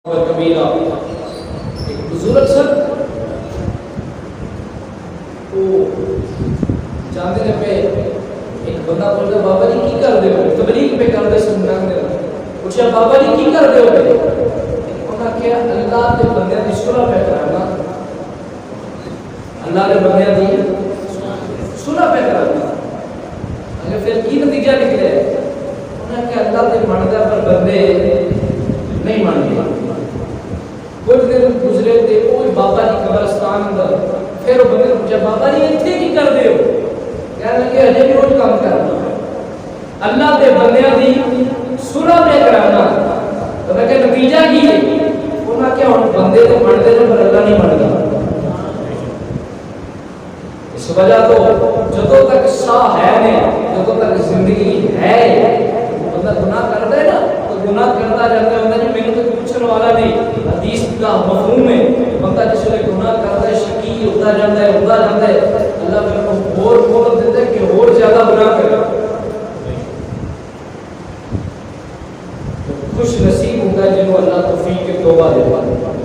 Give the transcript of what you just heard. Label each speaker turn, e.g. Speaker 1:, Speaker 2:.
Speaker 1: کبیرہ ایک بزرگ سر تو جاندے نے پہ ایک بندہ بولتا بابا جی کی کر دے ہو تبلیغ پہ کر دے سننا پوچھا بابا جی کی کر دے ہو انہاں کیا اللہ کے بندیاں دی صلح پہ کرانا اللہ کے بندیاں دی صلح پہ کرانا اگر پھر کی نتیجہ نکلے انہاں کیا اللہ کے ماندا پر بندے نہیں مان گئے کچھ دن گزرے تھے کوئی بابا جی قبرستان اندر پھر وہ بندے پوچھا بابا جی اتنے کی کر دے ہو کہنے لگے ہجے بھی روز کام کرنا اللہ کے بندیاں دی صلح پہ کرانا تو میں کہ نتیجہ کی ہے انہاں کیا ہن بندے تو منتے ہیں پر اللہ نہیں منتا اس وجہ تو جدوں تک ساہ ہے نے جدوں تک زندگی ہے بندہ گناہ کرتا ہے نا تو گناہ کرتا جاتا ہے جی میرے تو پوچھنے والا نہیں حدیث کا مفہوم ہے بندہ جس نے گناہ کرتا ہے شکی ہوتا جاتا ہے اللہ پھر کو اور مہلت دیتا ہے کہ اور زیادہ گناہ کرے خوش نصیب ہوتا ہے جن کو اللہ توفیق توبہ دیتا ہے